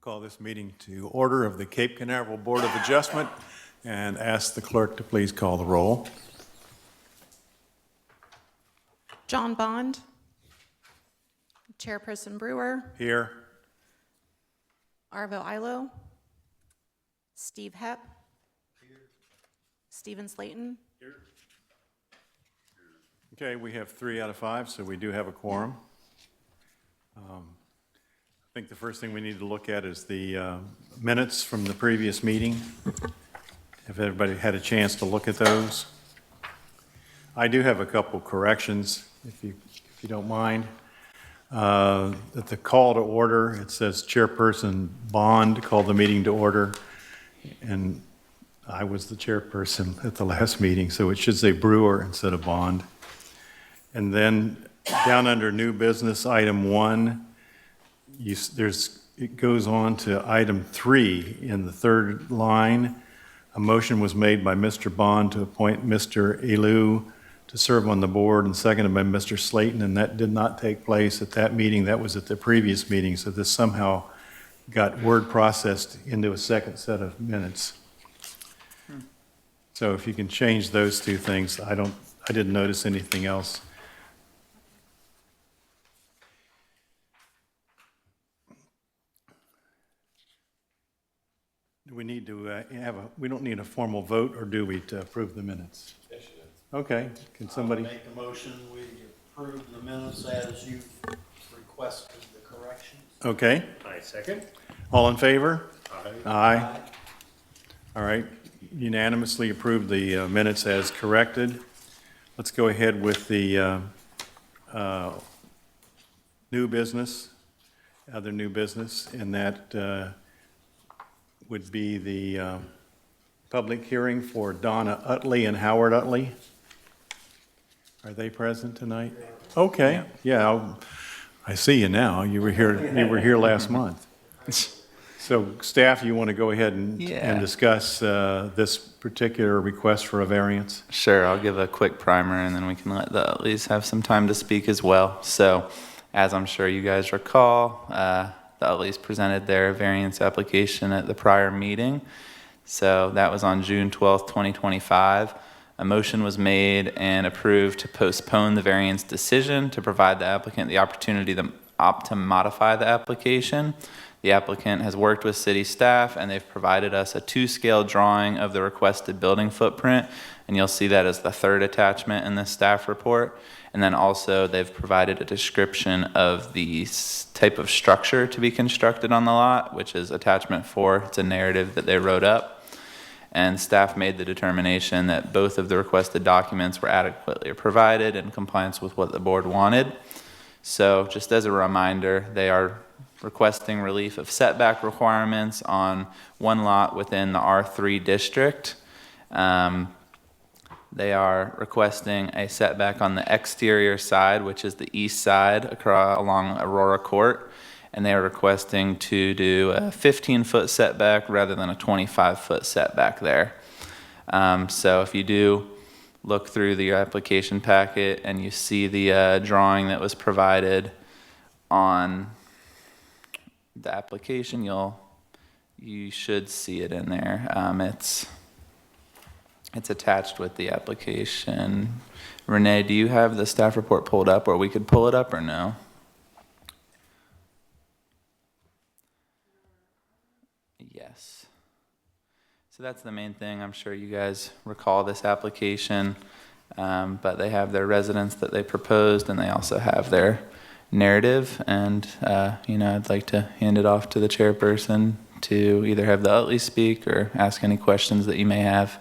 Call this meeting to order of the Cape Canaveral Board of Adjustment and ask the clerk to please call the roll. John Bond. Chairperson Brewer. Here. Arvo Ilo. Steve Hepp. Stephen Slayton. Okay, we have 3 out of 5, so we do have a quorum. I think the first thing we need to look at is the minutes from the previous meeting. Have everybody had a chance to look at those? I do have a couple corrections, if you don't mind. At the call to order, it says Chairperson Bond called the meeting to order, and I was the chairperson at the last meeting, so it should say Brewer instead of Bond. And then down under new business, item 1, it goes on to item 3 in the third line. A motion was made by Mr. Bond to appoint Mr. Elu to serve on the board, and seconded by Mr. Slayton, and that did not take place at that meeting. That was at the previous meeting, so this somehow got word processed into a second set of minutes. So if you can change those 2 things, I didn't notice anything else. Do we need to we don't need a formal vote, or do we, to approve the minutes? Yes, you do. Okay, can somebody? I'll make a motion, we approve the minutes as you've requested the corrections. Okay, I second. all in favor? Aye. Aye. All right, unanimously approved the minutes as corrected. Let's go ahead with the new business, other new business, and that would be the public hearing for Donna Utley and Howard Utley. Are they present tonight? Okay, yeah, I see you now. You were here last month. So staff, you want to go ahead and discuss this particular request for a variance? Sure, I'll give a quick primer and then we can let the Utleys have some time to speak as well. So, as I'm sure you guys recall, the Utleys presented their variance application at the prior meeting. So that was on June 12th, 2025. A motion was made and approved to postpone the variance decision to provide the applicant the opportunity to modify the application. The applicant has worked with city staff and they've provided us a 2-scale drawing of the requested building footprint, and you'll see that as the 3rd attachment in the staff report. And then also they've provided a description of the type of structure to be constructed on the lot, which is attachment 4. It's a narrative that they wrote up. And staff made the determination that both of the requested documents were adequately provided in compliance with what the board wanted. So just as a reminder, they are requesting relief of setback requirements on one lot within the R3 district. They are requesting a setback on the exterior side, which is the east side along Aurora Court, and they are requesting to do a 15-foot setback rather than a 25-foot setback there. So if you do look through the application packet and you see the drawing that was provided on the application, you should see it in there. It's attached with the application. Renee, do you have the staff report pulled up, or we could pull it up, or no? Yes. So that's the main thing. I'm sure you guys recall this application, but they have their residence that they proposed, and they also have their narrative. And I'd like to hand it off to the chairperson to either have the Utley speak or ask any questions that you may have.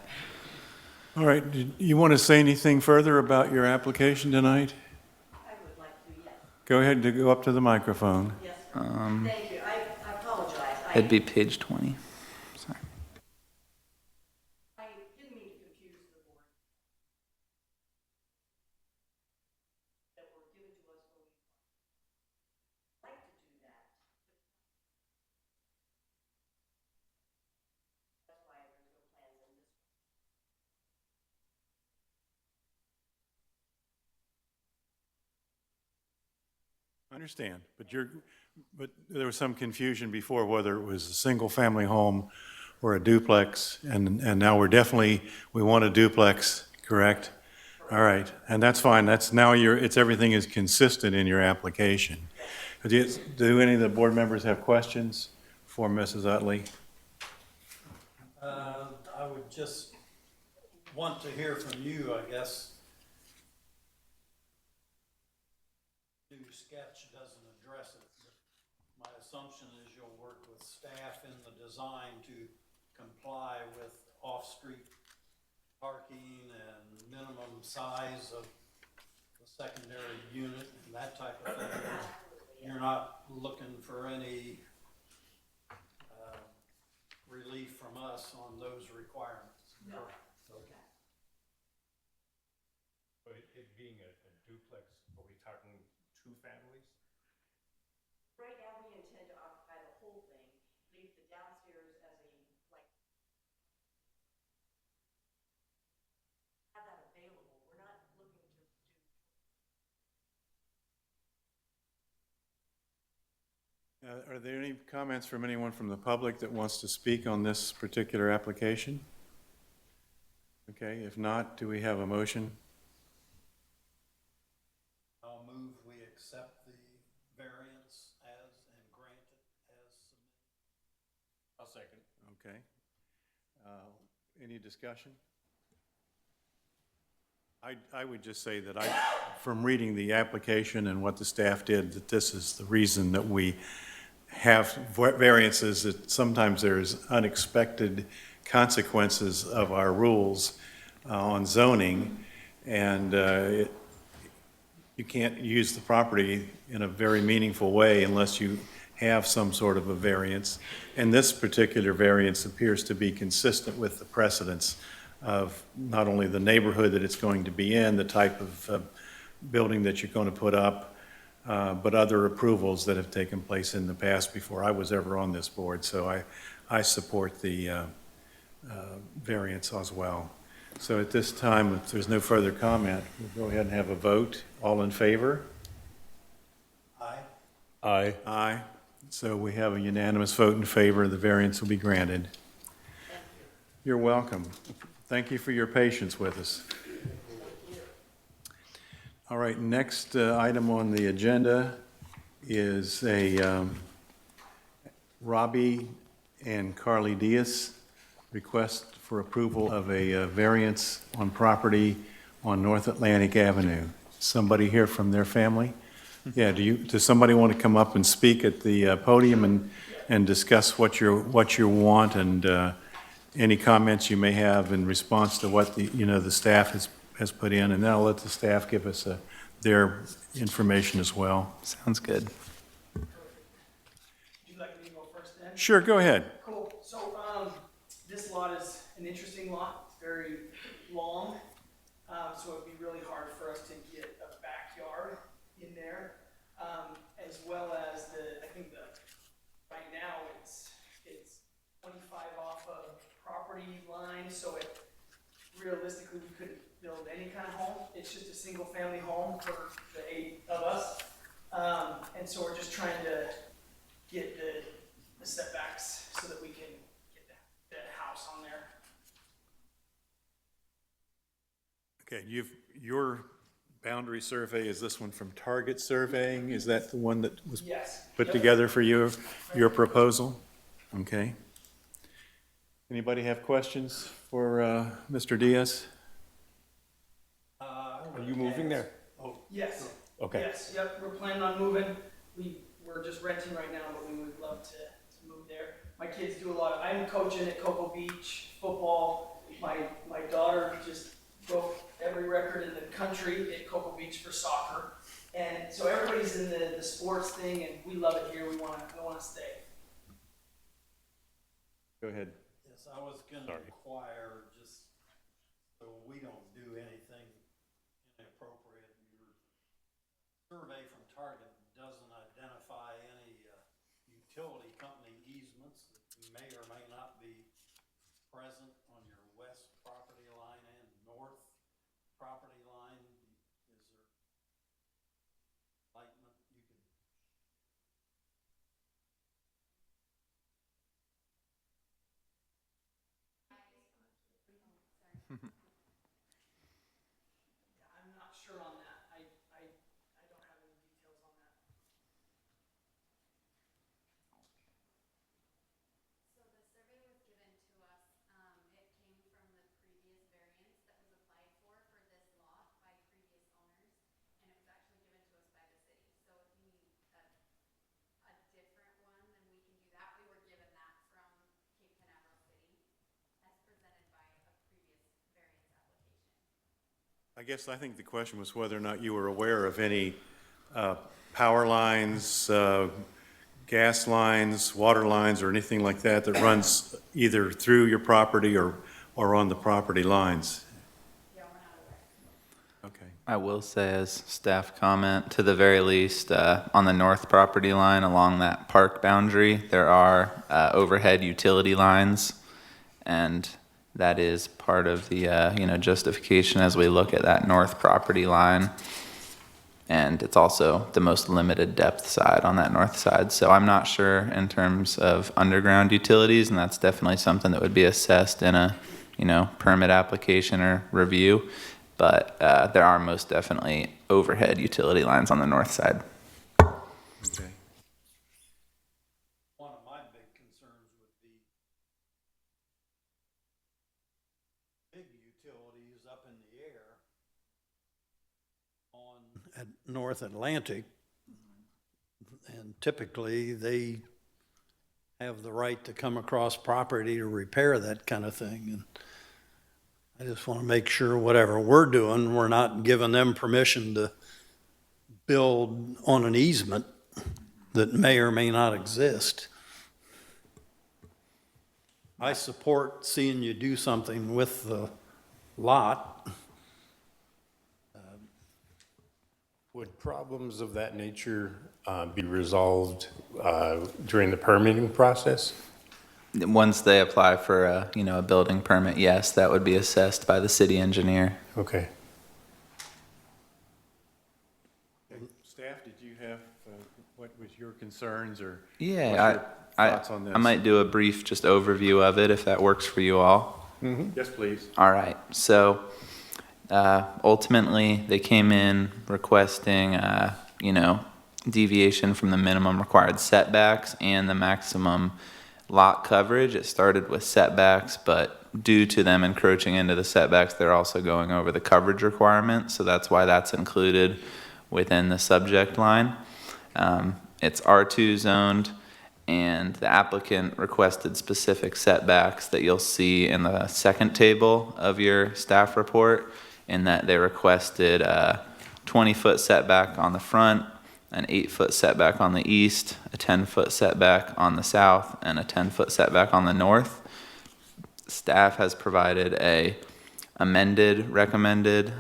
All right, do you want to say anything further about your application tonight? I would like to, yes. Go ahead and go up to the microphone. Yes, thank you. I apologize. It'd be page 20. Sorry. I didn't mean to confuse the board. That were given to us when we like to do that. That's why there's no plans in this one. Understand, but there was some confusion before whether it was a single-family home or a duplex, and now we want a duplex, correct? All right, and that's fine, everything is consistent in your application. Do any of the board members have questions for Mrs. Utley? I would just want to hear from you, I guess. New sketch doesn't address it, but my assumption is you'll work with staff in the design to comply with off-street parking and minimum size of the secondary unit and that type of thing. You're not looking for any relief from us on those requirements. No. Okay. But it being a duplex, are we talking two families? Right now, we intend to occupy the whole thing, leave the downstairs as a, like, have that available. We're not looking to do. Are there any comments from anyone from the public that wants to speak on this particular application? Okay, if not, do we have a motion? I'll move we accept the variance as and grant it as submitted. I'll second. Okay. Any discussion? I would just say that from reading the application and what the staff did, that this is the reason that we have variances, that sometimes there's unexpected consequences of our rules on zoning, and you can't use the property in a very meaningful way unless you have some sort of a variance. And this particular variance appears to be consistent with the precedents of not only the neighborhood that it's going to be in, the type of building that you're going to put up, but other approvals that have taken place in the past before I was ever on this board. So I support the variance as well. So at this time, if there's no further comment, we'll go ahead and have a vote. All in favor? Aye. Aye. Aye. So we have a unanimous vote in favor. The variance will be granted. You're welcome. Thank you for your patience with us. All right, next item on the agenda is a Robbie and Carly Diaz request for approval of a variance on property on North Atlantic Avenue. Somebody here from their family? Yeah, does somebody want to come up and speak at the podium and discuss what you want and any comments you may have in response to what the staff has put in, and then I'll let the staff give us their information as well. Sounds good. Would you like me to go first then? Sure, go ahead. Cool. So, this lot is an interesting lot. It's very long. So it'd be really hard for us to get a backyard in there. As well as right now it's 25 off of property line. So realistically, we couldn't build any kind of home. It's just a single family home for the 8 of us. And so we're just trying to get the setbacks so that we can get the house on there. Okay, your boundary survey, is this one from Target Surveying? Is that the one that was Yes. put Yep. together for your proposal? Okay. Anybody have questions for Mr. Diaz? Are you moving there? Yes. Okay. Yes, yep, we're planning on moving. We're just renting right now, but we would love to move there. My kids do I'm coaching at Cocoa Beach football. My daughter just broke every record in the country at Cocoa Beach for soccer. And so everybody's in the sports thing, and we love it here. We wanna stay. Go ahead. Yes, I was gonna Sorry. inquire, just so we don't do anything inappropriate. Your survey from Target doesn't identify any utility company easements that may or may not be present on your west property line and north property line. Is there enlightenment you could I'm not sure on that. I don't have any details on that. So the survey was given to us, it came from the previous variance that was applied for this lot by previous owners, and it was actually given to us by the city. So if you need a different one, then we can do that. We were given that from Cape Canaveral City as presented by a previous variance application. I guess I think the question was whether or not you were aware of any power lines, gas lines, water lines, or anything like that that runs either through your property or on the property lines. Yeah, we're not aware. Okay. I will say, as staff comment, to the very least, on the north property line along that park boundary, there are overhead utility lines, and that is part of the justification as we look at that north property line. And it's also the most limited depth side on that north side. So I'm not sure in terms of underground utilities, and that's definitely something that would be assessed in a permit application or review. But there are most definitely overhead utility lines on the north side. Okay. One of my big concerns would be big utilities up in the air at North Atlantic, and typically they have the right to come across property to repair that kind of thing. And I just want to make sure whatever we're doing, we're not giving them permission to build on an easement that may or may not exist. I support seeing you do something with the lot. Would problems of that nature be resolved during the permitting process? Once they apply for a building permit, yes, that would be assessed by the city engineer. Okay. Staff, did you have, what was your concerns or Yeah, what's your thoughts on this? I might do a brief just overview of it if that works for you all. Yes, please. All right, so ultimately they came in requesting, deviation from the minimum required setbacks and the maximum lot coverage. It started with setbacks, but due to them encroaching into the setbacks, they're also going over the coverage requirement. So that's why that's included within the subject line. It's R2 zoned, and the applicant requested specific setbacks that you'll see in the second table of your staff report, in that they requested a 20-foot setback on the front, an 8-foot setback on the east, a 10-foot setback on the south, and a 10-foot setback on the north. Staff has provided a amended recommended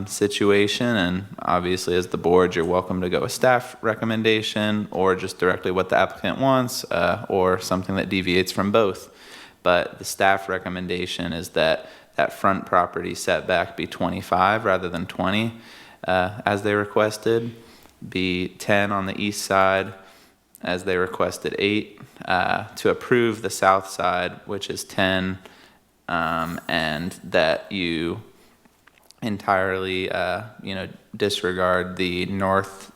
situation, and obviously as the board, you're welcome to go with staff recommendation or just directly what the applicant wants, or something that deviates from both. But the staff recommendation is that front property setback be 25 rather than 20, as they requested, be 10 on the east side, as they requested 8, to approve the south side, which is 10, and that you entirely, disregard the north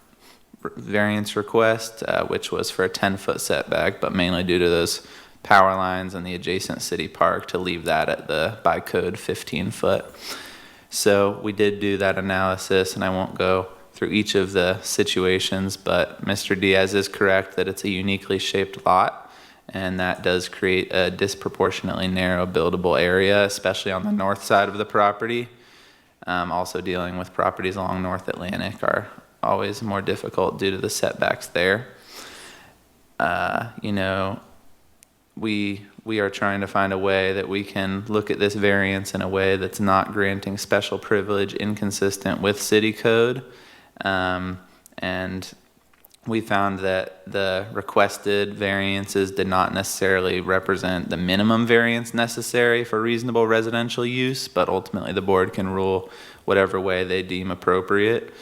variance request, which was for a 10-foot setback, but mainly due to those power lines and the adjacent city park, to leave that at the, by code, 15-foot. So we did do that analysis, and I won't go through each of the situations, but Mr. Diaz is correct that it's a uniquely shaped lot, and that does create a disproportionately narrow buildable area, especially on the north side of the property. Also dealing with properties along North Atlantic are always more difficult due to the setbacks there. We are trying to find a way that we can look at this variance in a way that's not granting special privilege inconsistent with city code. And we found that the requested variances did not necessarily represent the minimum variance necessary for reasonable residential use, but ultimately the board can rule whatever way they deem appropriate.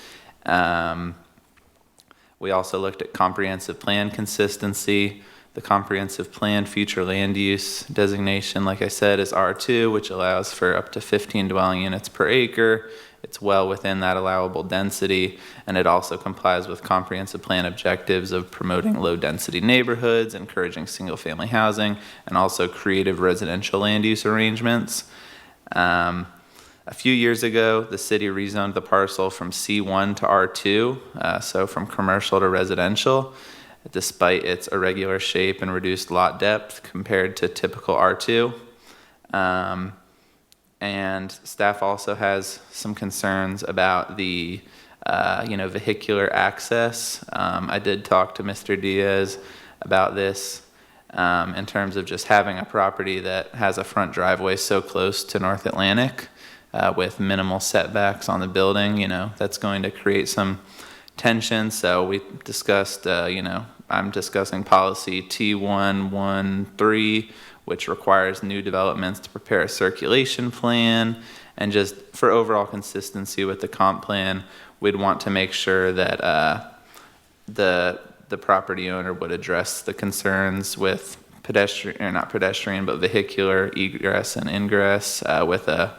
We also looked at comprehensive plan consistency. The comprehensive plan future land use designation, like I said, is R2, which allows for up to 15 dwelling units per acre. It's well within that allowable density, and it also complies with comprehensive plan objectives of promoting low-density neighborhoods, encouraging single-family housing, and also creative residential land use arrangements. A few years ago, the city rezoned the parcel from C1 to R2, so from commercial to residential, despite its irregular shape and reduced lot depth compared to typical R2. And staff also has some concerns about the vehicular access. I did talk to Mr. Diaz about this in terms of just having a property that has a front driveway so close to North Atlantic with minimal setbacks on the building. That's going to create some tension. So we discussed, I'm discussing policy T113, which requires new developments to prepare a circulation plan. And just for overall consistency with the comp plan, we'd want to make sure that the property owner would address the concerns with vehicular egress and ingress with a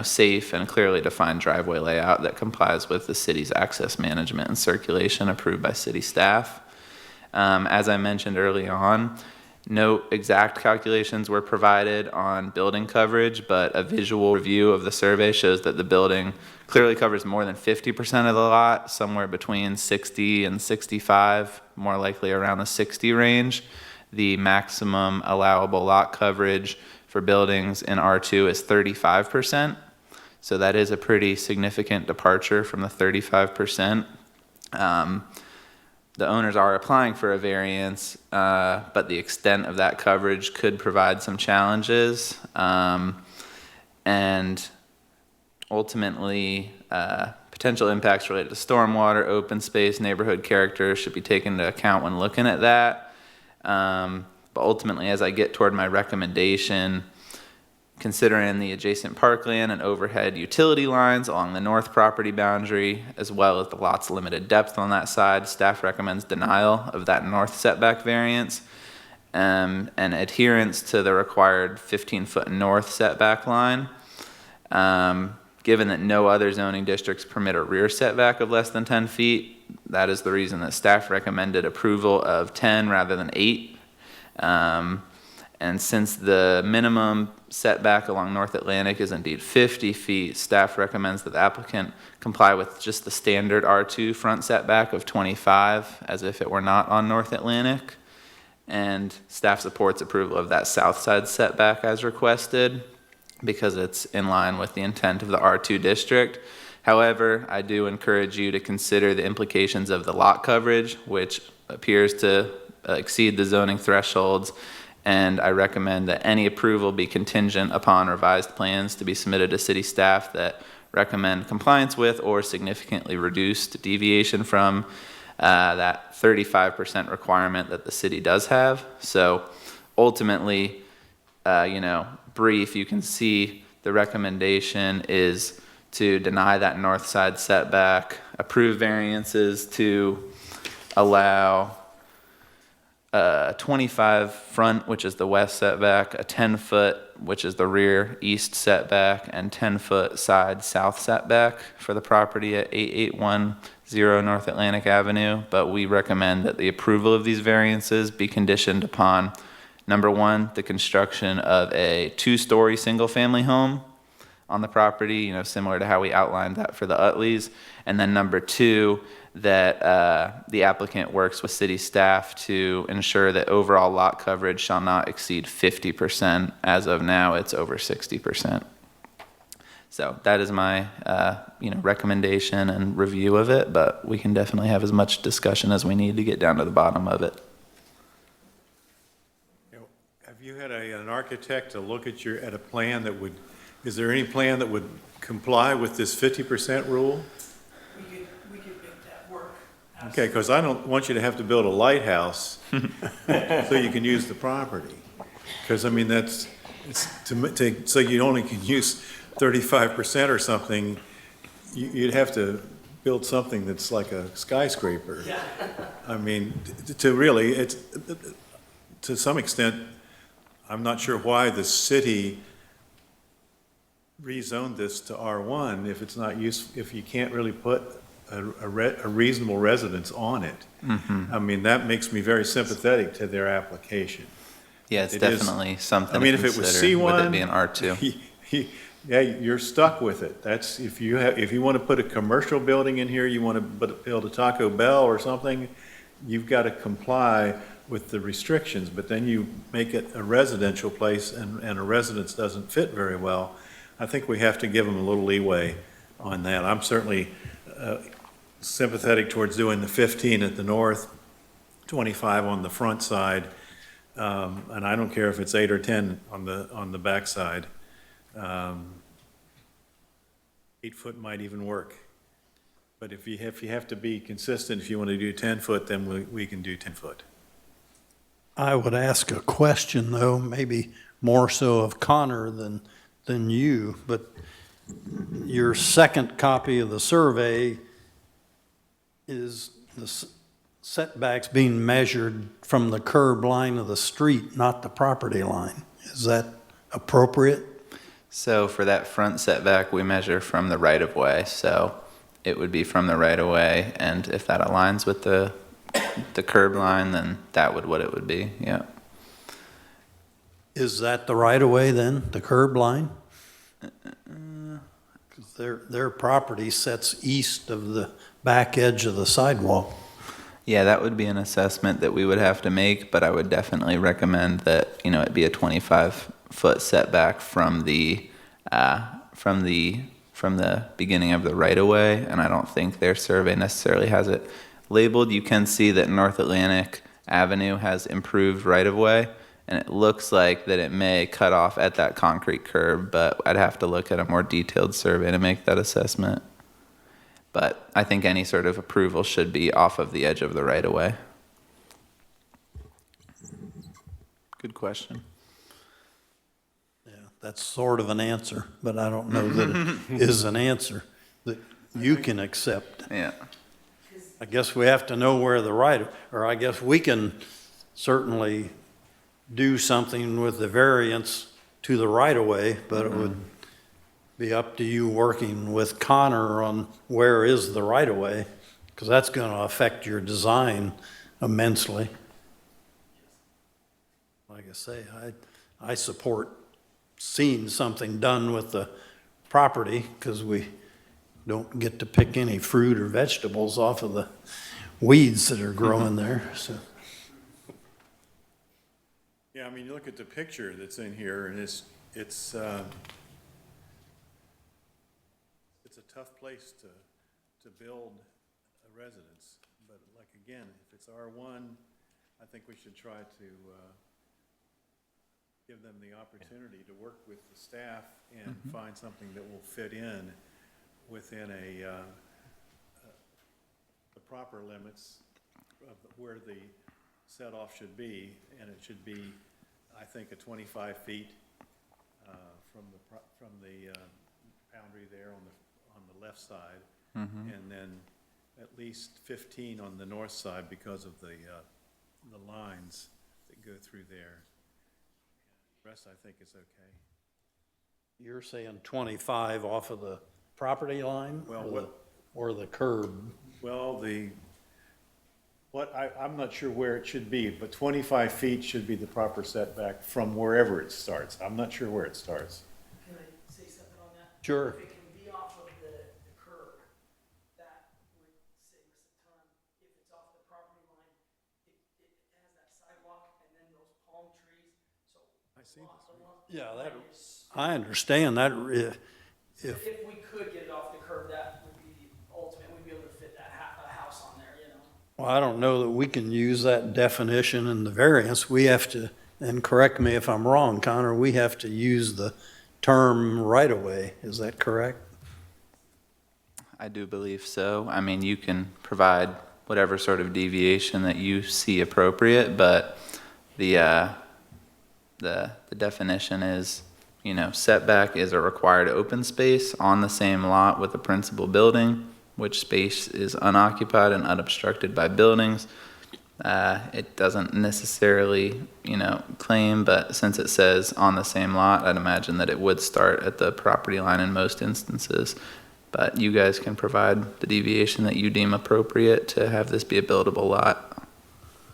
safe and clearly defined driveway layout that complies with the city's access management and circulation approved by city staff. As I mentioned early on, no exact calculations were provided on building coverage, but a visual review of the survey shows that the building clearly covers more than 50% of the lot, somewhere between 60 and 65, more likely around the 60 range. The maximum allowable lot coverage for buildings in R2 is 35%. So that is a pretty significant departure from the 35%. The owners are applying for a variance, but the extent of that coverage could provide some challenges. And ultimately, potential impacts related to stormwater, open space, neighborhood character should be taken into account when looking at that. But ultimately, as I get toward my recommendation, considering the adjacent parkland and overhead utility lines along the north property boundary, as well as the lot's limited depth on that side, staff recommends denial of that north setback variance and adherence to the required 15-foot north setback line. Given that no other zoning districts permit a rear setback of less than 10 feet, that is the reason that staff recommended approval of 10 rather than 8. And since the minimum setback along North Atlantic is indeed 50 feet, staff recommends that the applicant comply with just the standard R2 front setback of 25, as if it were not on North Atlantic. And staff supports approval of that south side setback as requested, because it's in line with the intent of the R2 district. However, I do encourage you to consider the implications of the lot coverage, which appears to exceed the zoning thresholds, and I recommend that any approval be contingent upon revised plans to be submitted to city staff that recommend compliance with or significantly reduced deviation from that 35% requirement that the city does have. So ultimately, brief, you can see the recommendation is to deny that north side setback, approve variances to allow 25 front, which is the west setback, a 10-foot, which is the rear east setback, and 10-foot side south setback for the property at 8810 North Atlantic Avenue. But we recommend that the approval of these variances be conditioned upon, number one, the construction of a 2-story single-family home on the property, similar to how we outlined that for the Utleys. And then number two, that the applicant works with city staff to ensure that overall lot coverage shall not exceed 50%. As of now, it's over 60%. So that is my recommendation and review of it, but we can definitely have as much discussion as we need to get down to the bottom of it. Have you had an architect to look at a plan that would, is there any plan that would comply with this 50% rule? We could make that work. Okay, because I don't want you to have to build a lighthouse so you can use the property. Because, so you only can use 35% or something, you'd have to build something that's like a skyscraper. Yeah. To really, to some extent, I'm not sure why the city rezoned this to R1 if it's not if you can't really put a reasonable residence on it. I mean, that makes me very sympathetic to their application. Yeah, it's It is- definitely something I mean, to if it was consider with C1. it being R2. Yeah, you're stuck with it. That's, if you want to put a commercial building in here, you want to build a Taco Bell or something, you've got to comply with the restrictions, but then you make it a residential place and a residence doesn't fit very well. I think we have to give them a little leeway on that. I'm certainly sympathetic towards doing the 15 at the north, 25 on the front side, and I don't care if it's 8 or 10 on the back side. 8 foot might even work. But if you have to be consistent, if you want to do 10 foot, then we can do 10 foot. I would ask a question, though, maybe more so of Connor than you, but your second copy of the survey is the setbacks being measured from the curb line of the street, not the property line. Is that appropriate? So for that front setback, we measure from the right of way. So it would be from the right of way, and if that aligns with the curb line, then that would what it would be. Yeah. Is that the right of way then, the curb line? 'Cause their property sets east of the back edge of the sidewalk. Yeah, that would be an assessment that we would have to make, but I would definitely recommend that, it be a 25-foot setback from the beginning of the right-of-way, and I don't think their survey necessarily has it labeled. You can see that North Atlantic Avenue has improved right-of-way, and it looks like that it may cut off at that concrete curb, but I'd have to look at a more detailed survey to make that assessment. But I think any sort of approval should be off of the edge of the right-of-way. Good question. Yeah, that's sort of an answer, but I don't know that it is an answer that you can accept. Yeah. I guess we have to know where or I guess we can certainly do something with the variance to the right-of-way, but it would be up to you working with Connor on where is the right-of-way, because that's going to affect your design immensely. Like I say, I support seeing something done with the property, because we don't get to pick any fruit or vegetables off of the weeds that are growing there, so. Yeah, I mean, you look at the picture that's in here, and it's a tough place to build a residence. But like, again, if it's R1, I think we should try to give them the opportunity to work with the staff and find something that will fit in within the proper limits of where the set-off should be, and it should be, I think, a 25 feet from the boundary there on the left side, and then at least 15 on the north side because of the lines that go through there. The rest, I think, is okay. You're saying 25 off of the property line? Well, or the curb? Well, I'm not sure where it should be, but 25 feet should be the proper setback from wherever it starts. I'm not sure where it starts. Can I say something on that? Sure. If it can be off of the curb, that would save us a ton. If it's off the property line, it has that sidewalk and then those palm trees, so. I see this. Yeah, I understand that. If we could get it off the curb, that would be the ultimate, we'd be able to fit that a house on there, Well, I don't know that we can use that definition in the variance. We have to, and correct me if I'm wrong, Connor, we have to use the term right-of-way. Is that correct? I do believe so. I mean, you can provide whatever sort of deviation that you see appropriate, but the definition is, setback is a required open space on the same lot with the principal building, which space is unoccupied and unobstructed by buildings. It doesn't necessarily, claim, but since it says on the same lot, I'd imagine that it would start at the property line in most instances. But you guys can provide the deviation that you deem appropriate to have this be a buildable lot.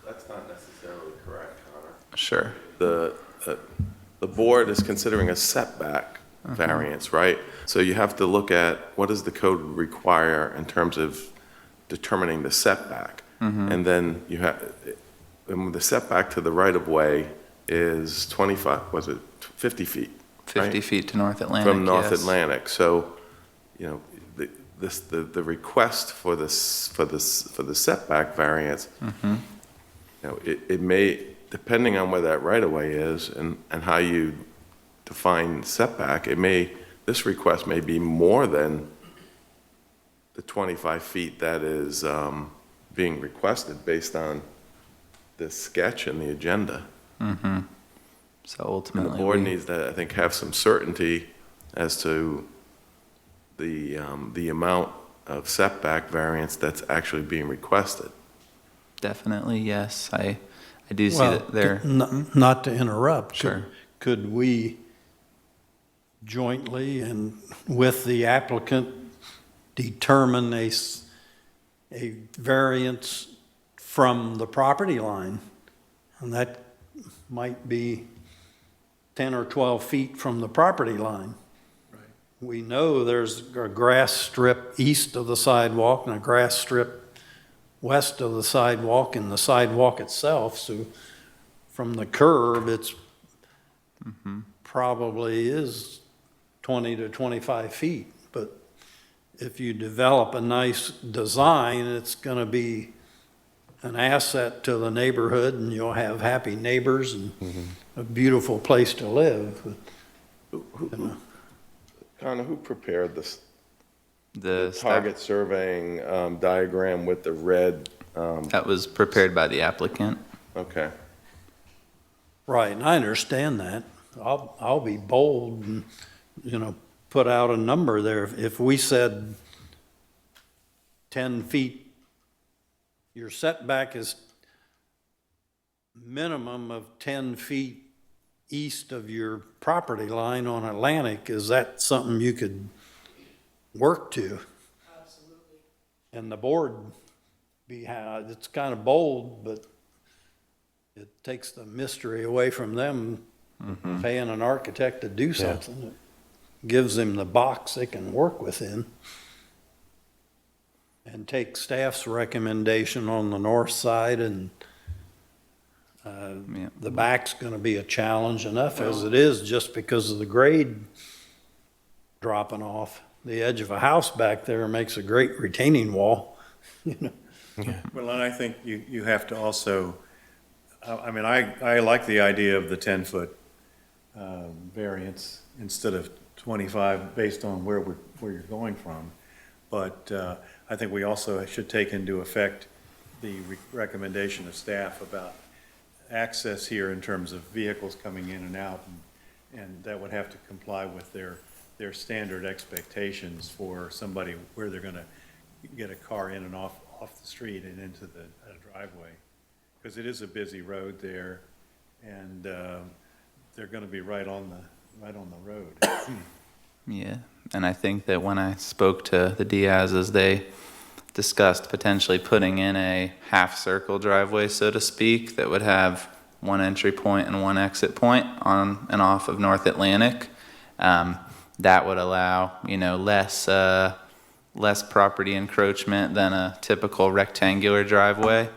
That's not necessarily correct, Connor. Sure. The board is considering a setback variance, right? So you have to look at what does the code require in terms of determining the setback? And then you have, the setback to the right-of-way is 25, was it 50 feet? 50 right? feet to North Atlantic, From North yes. Atlantic. So, the request for the setback variance, it may, depending on where that right-of-way is and how you define setback, this request may be more than the 25 feet that is being requested based on this sketch and the agenda. So And ultimately, the board we- needs to, I think, have some certainty as to the amount of setback variance that's actually being requested. definitely, yes. I do see Well, that there. Not to interrupt. Sure. Could we jointly and with the applicant determine a variance from the property line? And that might be 10 or 12 feet from the property line. We know there's a grass strip east of the sidewalk and a grass strip west of the sidewalk and the sidewalk itself, so from the curb, it's probably is 20 to 25 feet. But if you develop a nice design, it's gonna be an asset to the neighborhood, and you'll have happy neighbors and a beautiful place to live. Connor, who prepared this The staff, target surveying diagram with the red? that was prepared by the applicant. Okay. Right, and I understand that. I'll be bold and, put out a number there. If we said 10 feet, your setback is minimum of 10 feet east of your property line on Atlantic, is that something you could work to? Absolutely. And the board it's kind of bold, but it takes the mystery away from them paying an architect to do something. It gives them the box they can work within. And take staff's recommendation on the north side, and Yeah. the back's gonna be a challenge enough as it is, just because of the grade dropping off. The edge of a house back there makes a great retaining wall, Well, and I think you have to also, I like the idea of the 10-foot variance instead of 25 based on where you're going from. But I think we also should take into effect the recommendation of staff about access here in terms of vehicles coming in and out, and that would have to comply with their standard expectations for somebody where they're gonna get a car in and off the street and into the driveway. Because it is a busy road there, and they're gonna be right on the road. Yeah, and I think that when I spoke to the Diaz's, they discussed potentially putting in a half-circle driveway, so to speak, that would have one entry point and one exit point on and off of North Atlantic. That would allow, less property encroachment than a typical rectangular driveway.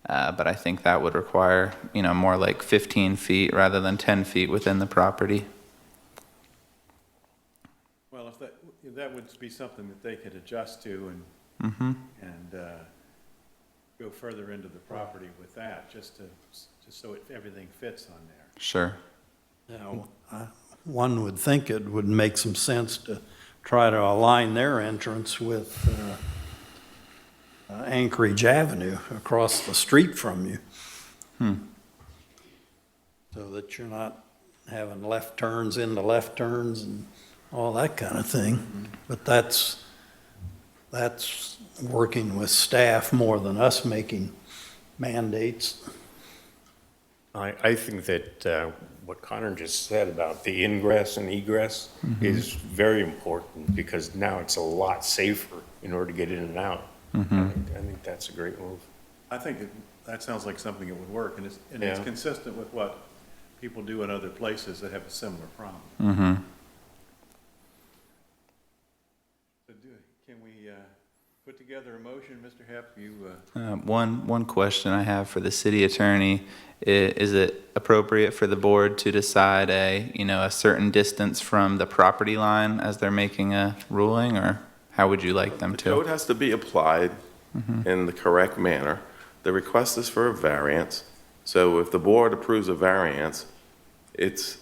But I think that would require, more like 15 feet rather than 10 feet within the property. Well, if that would be something that they could adjust to and go further into the property with that, just so everything fits on there. Sure. Now, one would think it would make some sense to try to align their entrance with Anchorage Avenue across the street from you. So that you're not having left turns into left turns and all that kind of thing. But that's working with staff more than us making mandates. I think that what Connor just said about the ingress and egress is very important because now it's a lot safer in order to get in and out. I think that's a great move. I think that sounds like something that would work, and it's Yeah. consistent with what people do in other places that have a similar problem. Mm-hmm. So can we put together a motion, Mr. Hepp? One question I have for the city attorney, is it appropriate for the board to decide a certain distance from the property line as they're making a ruling, or how would you like them The code to? has to be applied in the correct manner. The request is for a variance. So if the board approves a variance, it's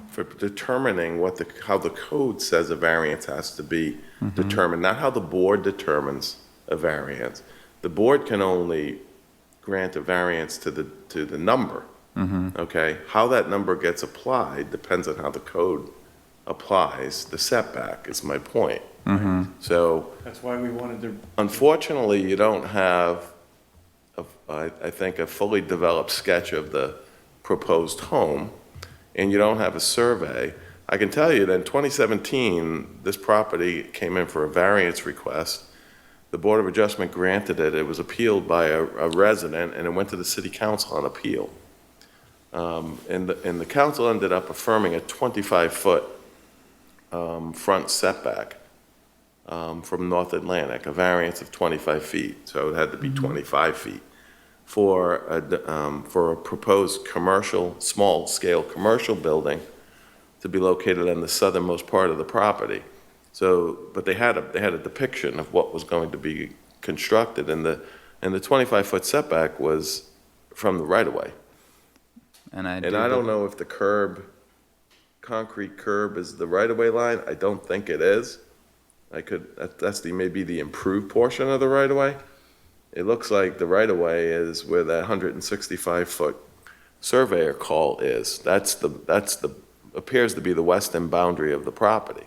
for determining how the code says a variance has to be determined, not how the board determines a variance. The board can only grant a variance to the number, okay? How that number gets applied depends on how the code applies the setback, is my point. So That's why we wanted to, unfortunately, you don't have, I think, a fully developed sketch of the proposed home, and you don't have a survey. I can tell you that in 2017, this property came in for a variance request. The Board of Adjustment granted it. It was appealed by a resident, and it went to the city council on appeal. And the council ended up affirming a 25-foot front setback from North Atlantic, a variance of 25 feet, so it had to be 25 feet for a proposed commercial, small-scale commercial building to be located on the southernmost part of the property. So, but they had a depiction of what was going to be constructed, and the 25-foot setback was from the right-of-way. And I don't know if the concrete curb is the right-of-way line. I don't think it is. That's maybe the improved portion of the right-of-way. It looks like the right-of-way is where that 165-foot surveyor call is. Appears to be the western boundary of the property.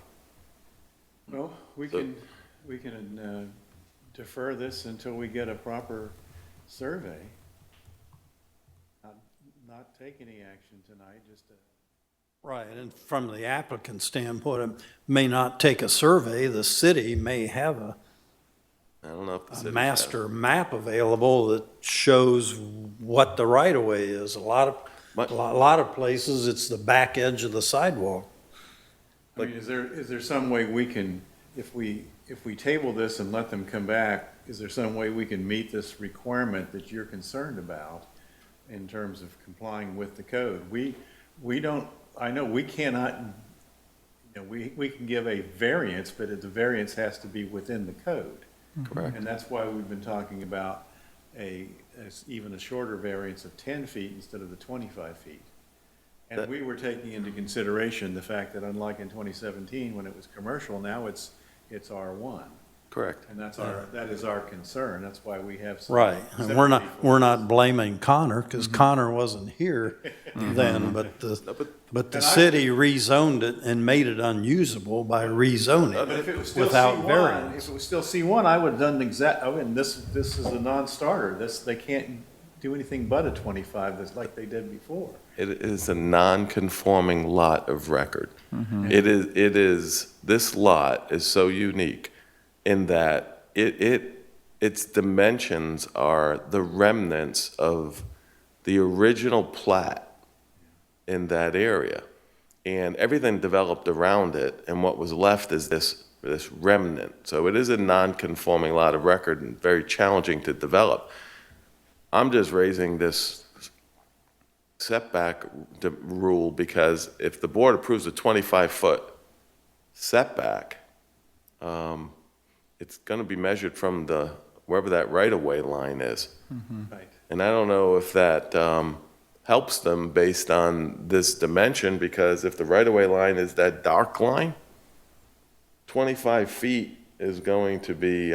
well, we can defer this until we get a proper survey. Not take any action tonight, just to. Right, and from the applicant's standpoint, it may not take a survey. The city may have I don't know if the a city master map available that shows what the right-of-way is. A lot of places, it's the back edge of the sidewalk. I mean, is there some way we can, if we table this and let them come back, is there some way we can meet this requirement that you're concerned about in terms of complying with the code? We don't, I know we cannot, we can give a variance, but the variance has to be within the code. Correct. And that's why we've been talking about even a shorter variance of 10 feet instead of the 25 feet. And we were taking into consideration the fact that unlike in 2017, when it was commercial, now it's R1. Correct. And that is our concern. That's why we have some. Right, and we're not blaming Connor, because Connor wasn't here then, but the city rezoned it and made it unusable by rezoning But if it was still without C1, variance. if it was still C1, I would have done this is a non-starter. They can't do anything but a 25, that's like they did before. It is a non-conforming lot of record. This lot is so unique in that its dimensions are the remnants of the original plat in that area. And everything developed around it, and what was left is this remnant. So it is a non-conforming lot of record and very challenging to develop. I'm just raising this setback rule because if the board approves a 25-foot setback, it's going to be measured from wherever that right-of-way line is. Right. And I don't know if that helps them based on this dimension, because if the right-of-way line is that dark line, 25 feet is going to be,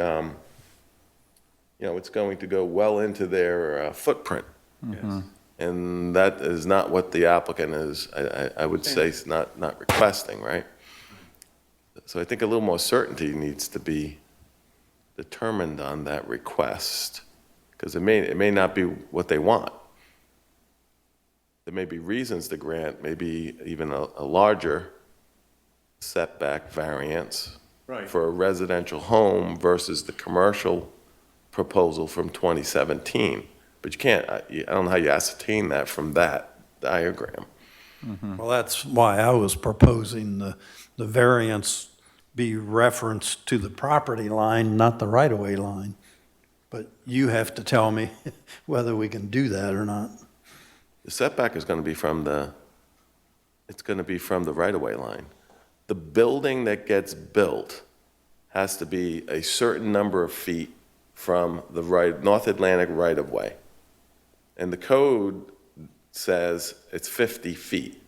it's going to go well into their footprint. Yes. And that is not what the applicant is, I would say, is not requesting, right? So I think a little more certainty needs to be determined on that request, because it may not be what they want. There may be reasons to grant maybe even a larger setback variance Right. for a residential home versus the commercial proposal from 2017. But you can't, I don't know how you ascertain that from that diagram. Well, that's why I was proposing the variance be referenced to the property line, not the right-of-way line. But you have to tell me whether we can do that or not. The setback is going to be from the right-of-way line. The building that gets built has to be a certain number of feet from the North Atlantic right-of-way. And the code says it's 50 feet.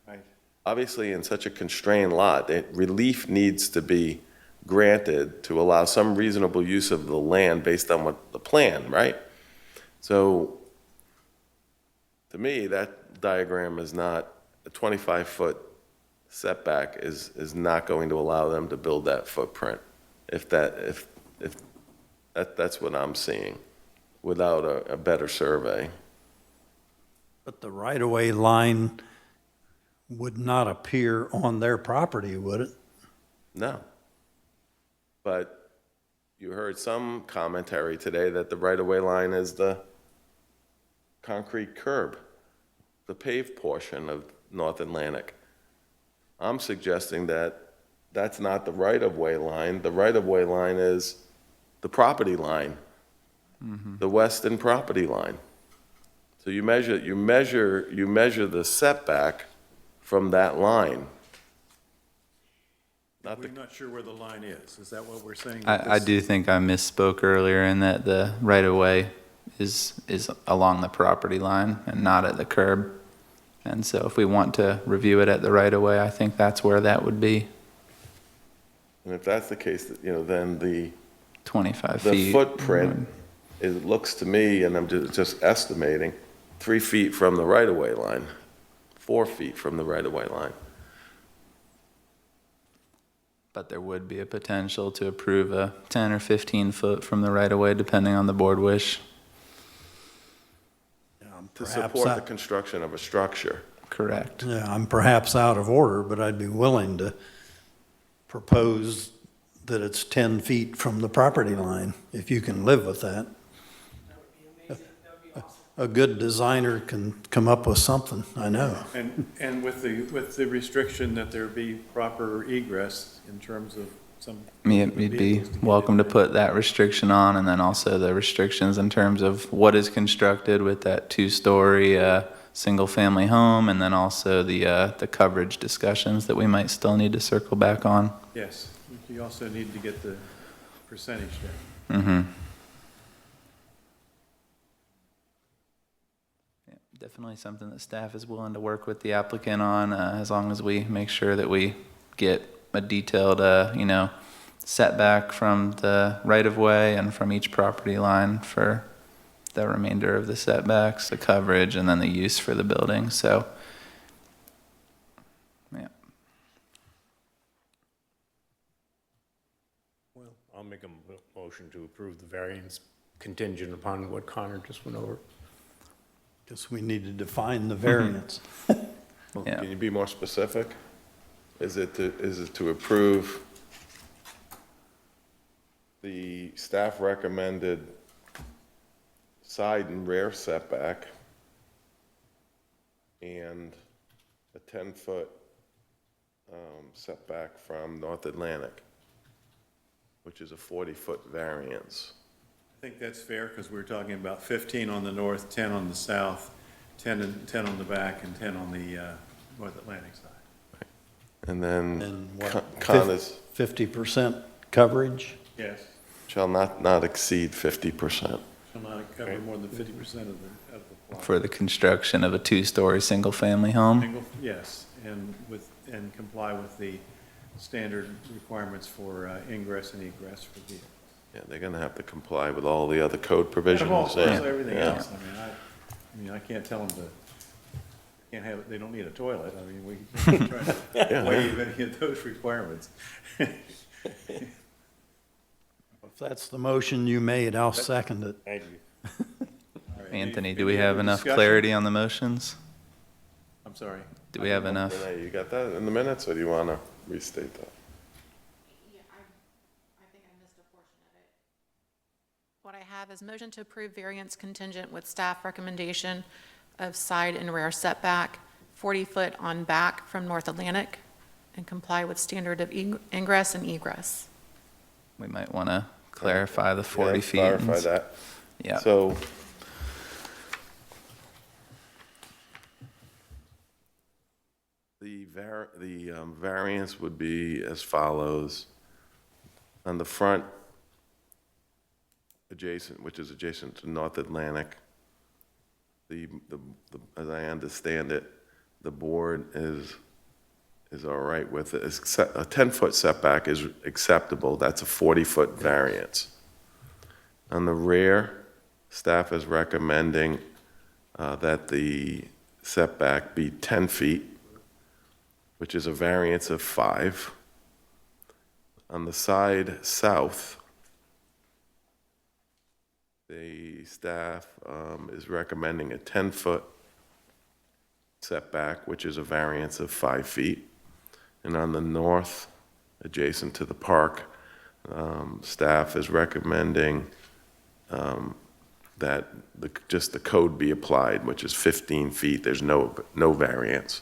Right. Obviously, in such a constrained lot, relief needs to be granted to allow some reasonable use of the land based on what the plan, right? So, to me, that diagram is not, a 25-foot setback is not going to allow them to build that footprint. If that's what I'm seeing, without a better survey. But the right-of-way line would not appear on their property, would it? No. But you heard some commentary today that the right-of-way line is the concrete curb, the paved portion of North Atlantic. I'm suggesting that that's not the right-of-way line. The right-of-way line is the property line, the western property line. So you measure the setback from that line. Not the We're not sure where the line is that what we're saying? I do think I misspoke earlier in that the right-of-way is along the property line and not at the curb. And so if we want to review it at the right-of-way, I think that's where that would be, And if that's the case, then the 25 the feet. footprint, it looks to me, and I'm just estimating, 3 feet from the right-of-way line, 4 feet from the right-of-way line. But there would be a potential to approve a 10 or 15 foot from the right-of-way, depending on the board wish. To Perhaps support the I- construction of a structure. Correct. Yeah, I'm perhaps out of order, but I'd be willing to propose that it's 10 feet from the property line, if you can live with that. That would be amazing. That would be awesome. A good designer can come up with something, I know. And with the restriction that there be proper egress in terms of some. You'd be vehicles to get welcome in to there. put that restriction on, and then also the restrictions in terms of what is constructed with that two-story, single-family home, and then also the coverage discussions that we might still need to circle back on. Yes, you also need to get the percentage there. Mm-hmm. Yeah, definitely something that staff is willing to work with the applicant on, as long as we make sure that we get a detailed, setback from the right-of-way and from each property line for the remainder of the setbacks, the coverage, and then the use for the building, so, yeah. Well, I'll make a motion to approve the variance contingent upon what Connor just went over. Guess we need to define the variance. Yeah. Can you be more specific? Is it to approve the staff recommended side and rear setback and a 10-foot setback from North Atlantic, which is a 40-foot variance? I think that's fair, because we're talking about 15 on the north, 10 on the south, 10 on the back, and 10 on the North Atlantic side. And then And what, con is, 50% coverage? Yes. shall not exceed 50%. Shall not cover more than 50% of the plot. For the construction of a two-story, single-family home. Yes, and comply with the standard requirements for ingress and egress for vehicles. Yeah, they're gonna have to comply with all the other code provisions. Everything Yeah. else, I mean, I can't tell them they don't need a toilet, I mean, we can try to waive any of those requirements. If that's the motion you made, I'll second it. Thank you. All right, Anthony, any do we have other enough discussion? clarity on the motions? I'm sorry. Do we have enough? Renee, you got that in the minutes, or do you want to restate that? Yeah, I think I missed a portion of it. What I have is motion to approve variance contingent with staff recommendation of side and rear setback, 40-foot on back from North Atlantic, and comply with standard of ingress and egress. We might want to clarify the 40 Yeah, feet. clarify that. Yeah. So, the variance would be as follows. On the front adjacent, which is adjacent to North Atlantic, as I understand it, the board is all right with it. A 10-foot setback is acceptable. That's a 40-foot variance. On the rear, staff is recommending that the setback be 10 feet, which is a variance of 5. On the side south, the staff is recommending a 10-foot setback, which is a variance of 5 feet. And on the north, adjacent to the park, staff is recommending that just the code be applied, which is 15 feet. There's no variance.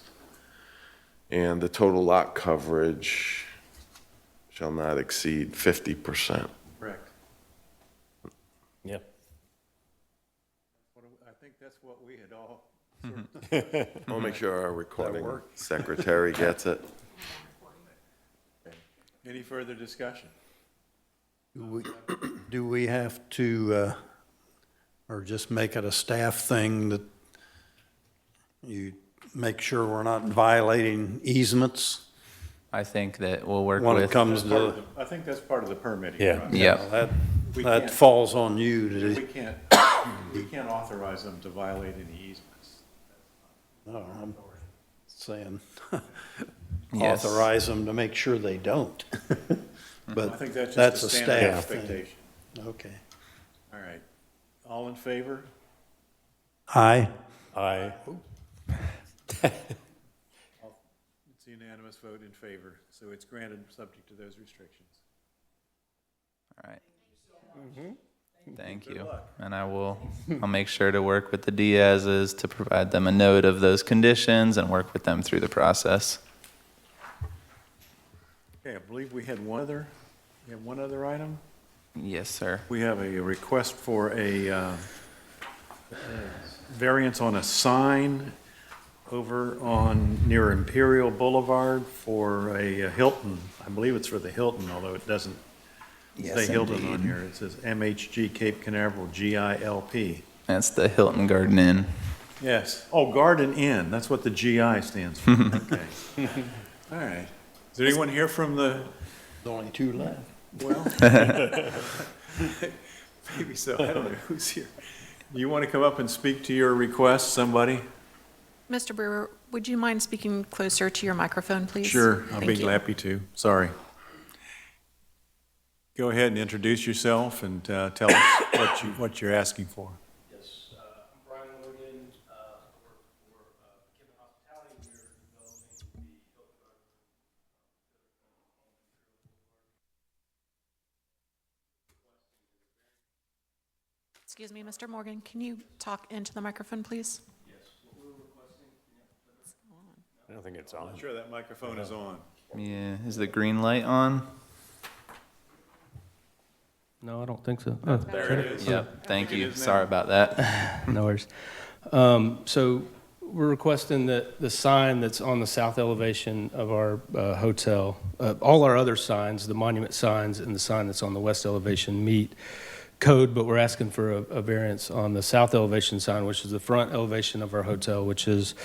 And the total lot coverage shall not exceed 50%. Correct. Yep. I think that's what we had all. We'll make sure our recording secretary gets it. Any further discussion? Do we have to, or just make it a staff thing that you make sure we're not violating easements I think that we'll work when it with, comes to, I think that's part of the permitting. Yeah. process. Yep. We that can't- falls on you We to, can't authorize them to violate any easements. no, I'm saying, Yes. authorize them to make sure they don't. I But think that's that's just a a standard staff thing. expectation. Okay. All right. All in favor? Aye. Aye. It's a unanimous vote in favor, so it's granted subject to those restrictions. all right. Thank you. And I'll make sure to work with the Diaz's to provide them a note of those conditions and work with them through the process. Okay, I believe we had one other item. Yes, sir. We have a request for a variance on a sign over near Imperial Boulevard for a Hilton. I believe it's for the Hilton, although it doesn't say Hilton on here. It says MHG Cape Canaveral, GILP. That's the Hilton Garden Inn. Yes. Oh, Garden Inn, that's what the GI stands for. Okay. All right. Is there anyone here from the, There's only two left. well, maybe so, I don't know who's here. You want to come up and speak to your request, somebody? Mr. Brewer, would you mind speaking closer to your microphone, please? Sure, I'll be Thank you. happy to, sorry. Go ahead and introduce yourself and tell us what you're asking for. Yes, I'm Brian Logan, work for Kevin Hospitality. We're developing the Hilton Garden. Excuse me, Mr. Morgan, can you talk into the microphone, please? I don't think it's on. Sure, that microphone is on. Yeah, is the green light on? No, I don't think so. There it is. Yep, thank it you. is now. Sorry about that. No worries. So we're requesting that the sign that's on the south elevation of our hotel, all our other signs, the monument signs and the sign that's on the west elevation meet code, but we're asking for a variance on the south elevation sign, which is the front elevation of our hotel, which is,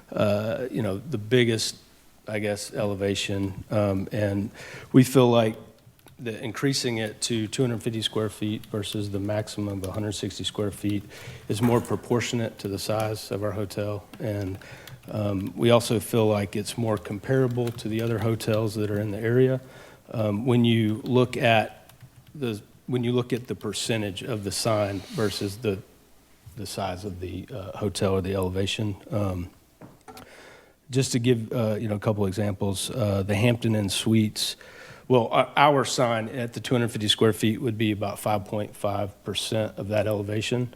the biggest, I guess, elevation. And we feel like that increasing it to 250 square feet versus the maximum of 160 square feet is more proportionate to the size of our hotel. And we also feel like it's more comparable to the other hotels that are in the area. When you look at when you look at the percentage of the sign versus the size of the hotel or the elevation, just to give, a couple examples, the Hampton Inn Suites, well, our sign at the 250 square feet would be about 5.5% of that elevation.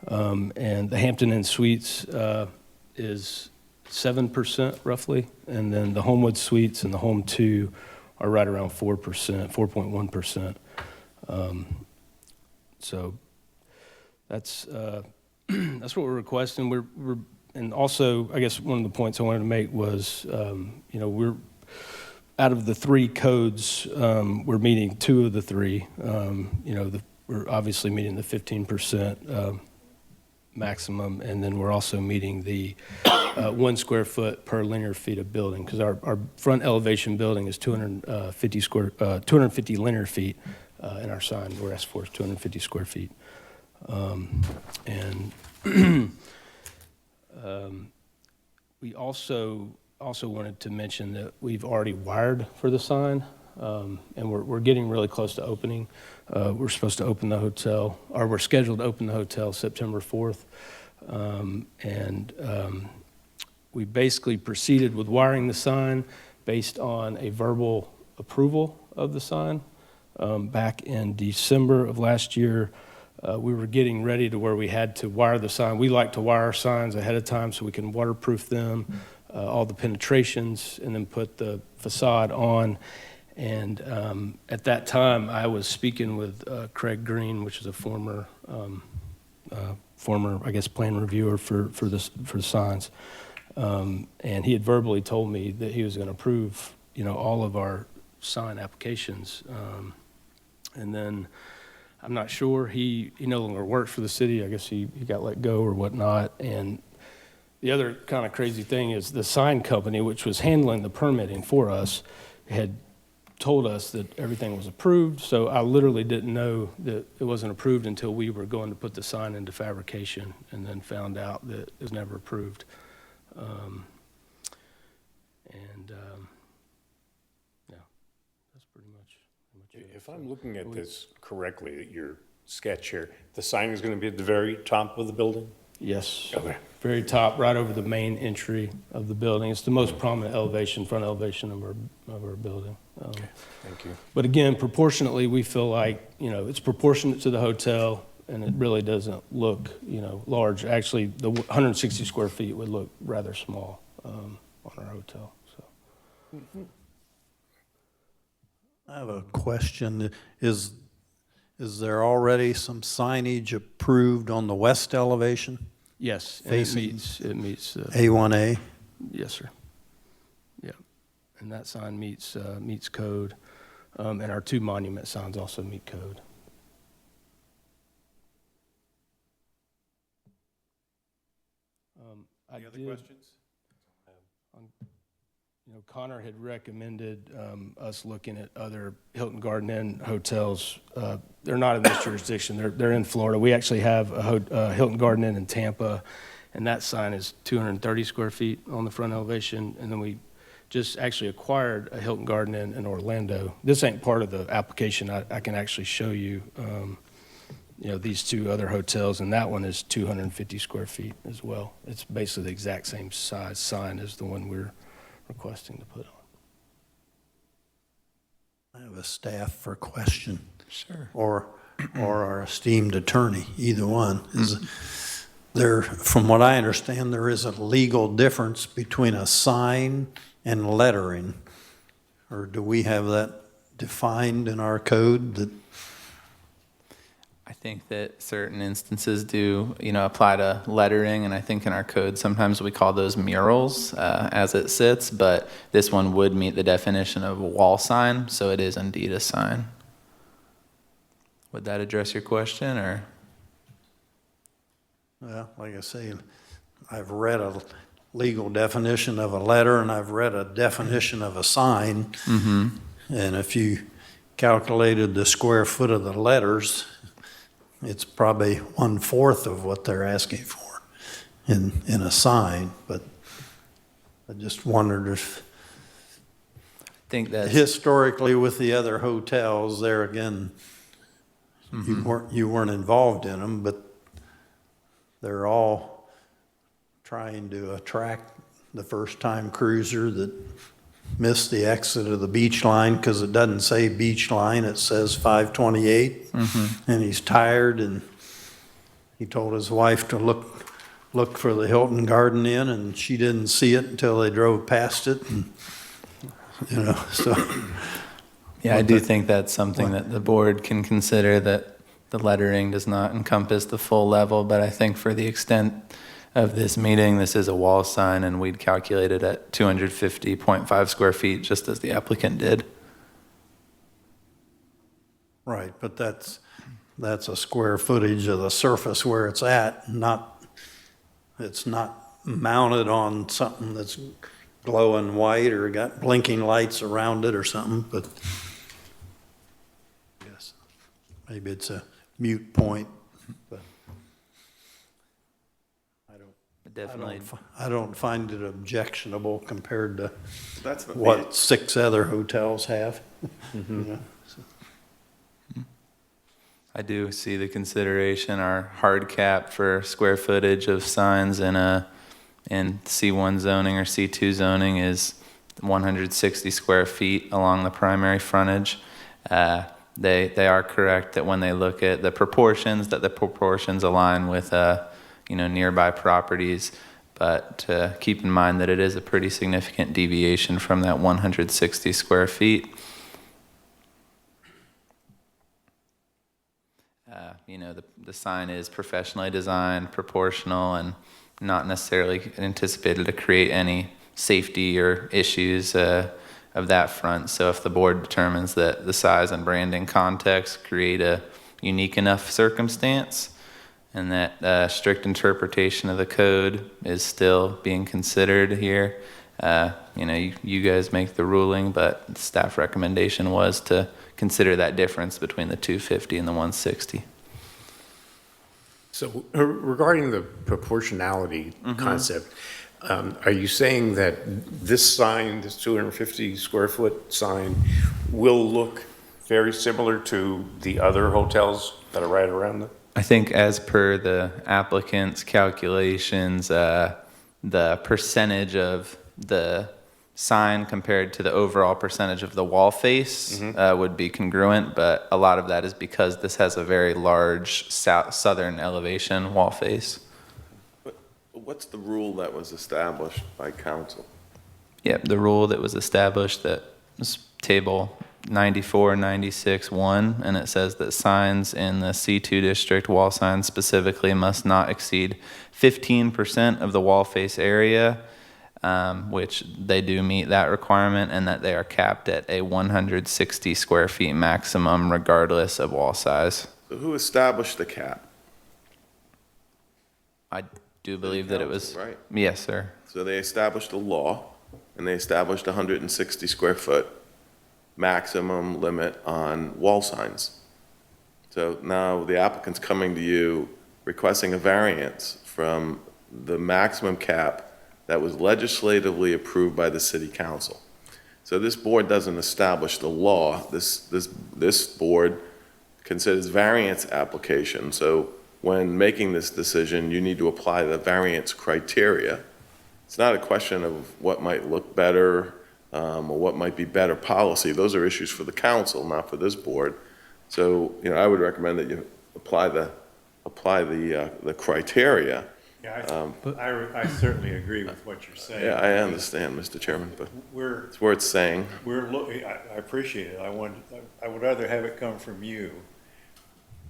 And the Hampton Inn Suites is 7% roughly. And then the Homewood Suites and the Home 2 are right around 4%, 4.1%. So that's that's what we're requesting. We're and also, I guess one of the points I wanted to make was, we're out of the 3 codes, we're meeting 2 of the 3. We're obviously meeting the 15% maximum, and then we're also meeting the 1 square foot per linear feet of building, because our front elevation building is 250 linear feet, and our sign we're asked for is 250 square feet. We also wanted to mention that we've already wired for the sign, and we're getting really close to opening. We're supposed to open the hotel, or we're scheduled to open the hotel September 4th. We basically proceeded with wiring the sign based on a verbal approval of the sign. Back in December of last year, we were getting ready to where we had to wire the sign. We like to wire our signs ahead of time so we can waterproof them, all the penetrations, and then put the facade on. And at that time, I was speaking with Craig Green, which is a former, I guess, plan reviewer for the signs. And he had verbally told me that he was going to approve, all of our sign applications. And then I'm not sure, he no longer works for the city. I guess he got let go or whatnot. And the other kind of crazy thing is the sign company, which was handling the permitting for us, had told us that everything was approved. So I literally didn't know that it wasn't approved until we were going to put the sign into fabrication, and then found out that it was never approved. Yeah, that's pretty much it. If I'm looking at this correctly, at your sketch here, the sign is going to be at the very top of the building? Yes. Okay. Very top, right over the main entry of the building. It's the most prominent elevation, front elevation of our building. Okay, thank you. But again, proportionately, we feel like, it's proportionate to the hotel, and it really doesn't look, large. Actually, the 160 square feet would look rather small on our hotel. So. I have a question. Is there already some signage approved on the west elevation? Yes, and Facing it meets. A1A? Yes, sir. Yeah, and that sign meets code, and our 2 monument signs also meet code. Any other questions? Connor had recommended us looking at other Hilton Garden Inn hotels. They're not in this jurisdiction. They're in Florida. We actually have a Hilton Garden Inn in Tampa, and that sign is 230 square feet on the front elevation. And then we just actually acquired a Hilton Garden Inn in Orlando. This ain't part of the application. I can actually show you, these 2 other hotels, and that one is 250 square feet as well. It's basically the exact same size sign as the one we're requesting to put on. I have a staff for question. Sure. Or our esteemed attorney, either one. Is there, from what I understand, there is a legal difference between a sign and lettering. Or do we have that defined in our code that? I think that certain instances do, apply to lettering, and I think in our code sometimes we call those murals as it sits, but this one would meet the definition of a wall sign, so it is indeed a sign. Would that address your question, or? Well, like I say, I've read a legal definition of a letter, and I've read a definition of a sign. Mm-hmm. And if you calculated the square foot of the letters, it's probably 1/4 of what they're asking for in a sign. But I just wondered if I think that historically with the other hotels, there again, You weren't involved in them, but they're all trying to attract the first-time cruiser that missed the exit of the beach line because it doesn't say beach line, it says 528. And he's tired, and he told his wife to look for the Hilton Garden Inn, and she didn't see it until they drove past it. And, you know, so. Yeah, I do think that's something that the board can consider, that the lettering does not encompass the full level, but I think for the extent of this meeting, this is a wall sign, and we'd calculate it at 250.5 square feet, just as the applicant did. Right, but that's a square footage of the surface where it's at, it's not mounted on something that's glowing white or got blinking lights around it or something, but yes, maybe it's a moot point, but Definitely. I don't find it objectionable compared to That's not what 6 other hotels have. You know, so. I do see the consideration. Our hard cap for square footage of signs in C1 zoning or C2 zoning is 160 square feet along the primary frontage. They are correct that when they look at the proportions, that the proportions align with nearby properties, but keep in mind that it is a pretty significant deviation from that 160 square feet. The sign is professionally designed, proportional, and not necessarily anticipated to create any safety or issues of that front. So if the board determines that the size and branding context create a unique enough circumstance, and that strict interpretation of the code is still being considered here, you guys make the ruling, but the staff recommendation was to consider that difference between the 250 and the 160. So regarding the proportionality concept, are you saying that this sign, this 250 square foot sign, will look very similar to the other hotels that are right around it? I think as per the applicant's calculations, the percentage of the sign compared to the overall percentage of the wall face would be congruent, but a lot of that is because this has a very large southern elevation wall face. What's the rule that was established by council? Yep, the rule that was established, that was table 9496-1, and it says that signs in the C2 district, wall signs specifically, must not exceed 15% of the wall face area, which they do meet that requirement, and that they are capped at a 160 square feet maximum regardless of wall size. So who established the cap? I do believe that it was, right? yes, sir. So they established a law, and they established 160 square foot maximum limit on wall signs. So now the applicant's coming to you requesting a variance from the maximum cap that was legislatively approved by the city council. So this board doesn't establish the law. This board considers variance application. So when making this decision, you need to apply the variance criteria. It's not a question of what might look better or what might be better policy. Those are issues for the council, not for this board. So, I would recommend that you apply the criteria. Yeah, I certainly agree with what you're saying. Yeah, I understand, Mr. Chairman, but We're, it's worth saying. we're looking, I appreciate it. I would rather have it come from you,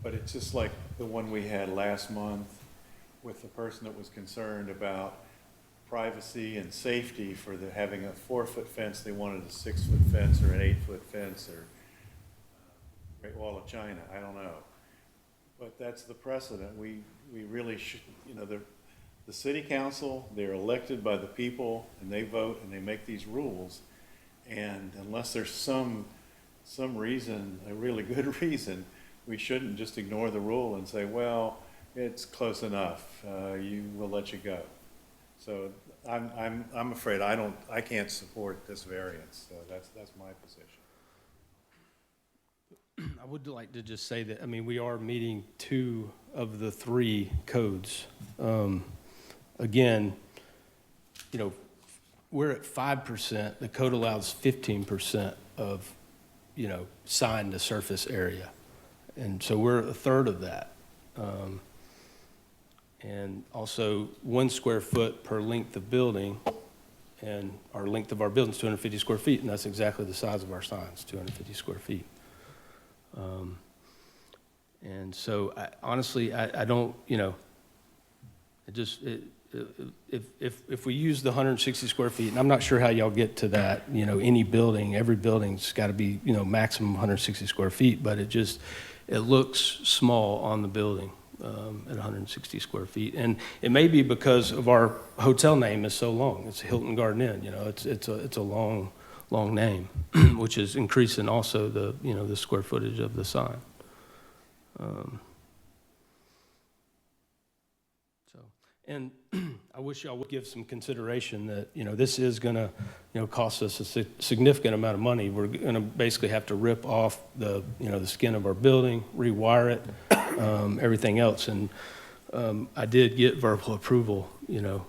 but it's just like the one we had last month with the person that was concerned about privacy and safety for having a 4-foot fence. They wanted a 6-foot fence or an 8-foot fence or Great Wall of China. I don't know. But that's the precedent. We really should, the city council, they're elected by the people, and they vote and they make these rules. And unless there's some reason, a really good reason, we shouldn't just ignore the rule and say, well, it's close enough. We'll let you go. So I'm afraid I can't support this variance. So that's my position. I would like to just say that, I mean, we are meeting 2 of the 3 codes. Again, you know, we're at 5%, the code allows 15% of, you know, sign to surface area. And so we're a third of that. And also 1 square foot per length of building, and our length of our building is 250 square feet, and that's exactly the size of our signs, 250 square feet. And so honestly, I don't, you know, if we use the 160 square feet, and I'm not sure how y'all get to that, you know, any building, every building's got to be, you know, maximum 160 square feet, but it looks small on the building at 160 square feet. And it may be because of our hotel name is so long. It's Hilton Garden Inn, you know, it's a long name, which is increasing also the, you know, the square footage of the sign. And I wish y'all would give some consideration that, you know, this is going to, you know, cost us a significant amount of money. We're going to basically have to rip off the, you know, the skin of our building, rewire it, everything else. And I did get verbal approval, you know,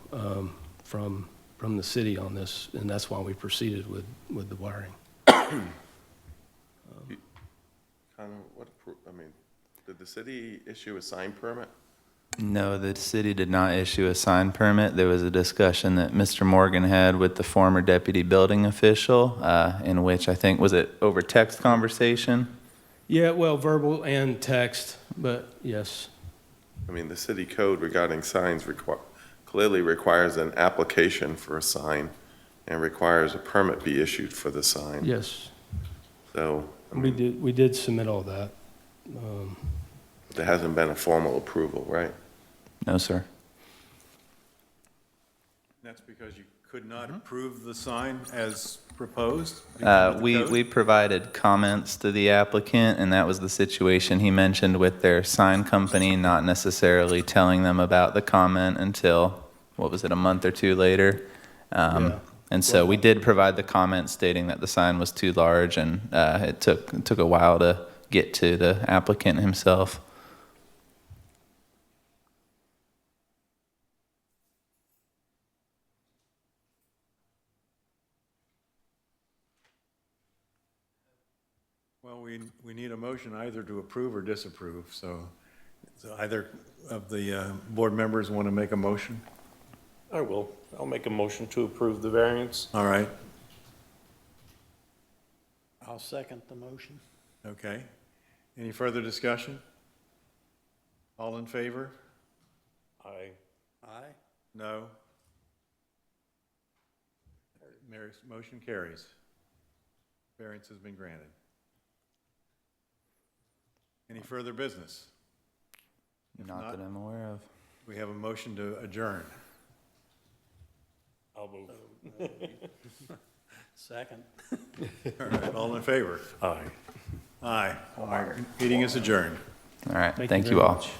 from the city on this, and that's why we proceeded with the wiring. Connor, did the city issue a sign permit? No, the city did not issue a sign permit. There was a discussion that Mr. Morgan had with the former deputy building official, in which I think, was it over text conversation? Yeah, well, verbal and text, but yes. I mean, the city code regarding signs clearly requires an application for a sign and requires a permit be issued for the sign. Yes. So, I We mean, did submit all that. there hasn't been a formal approval, right? No, sir. That's because you could not approve the sign as proposed? because of the code? We provided comments to the applicant, and that was the situation he mentioned with their sign company, not necessarily telling them about the comment until, what was it, a month or 2 later? Yeah. And so we did provide the comment stating that the sign was too large, and it took a while to get to the applicant himself. Well, we need a motion either to approve or disapprove, so either of the board members want to make a motion? I will. I'll make a motion to approve the variance. All right, I'll second the motion. okay. Any further discussion? All in favor? Aye. Aye. No? Mary's motion carries. Variance has been granted. Any further business? If Not not, that I'm aware of. we have a motion to adjourn. I'll move. Second. All right, all in favor? Aye. Aye. All right, meeting is adjourned. All right, thank very you all. much.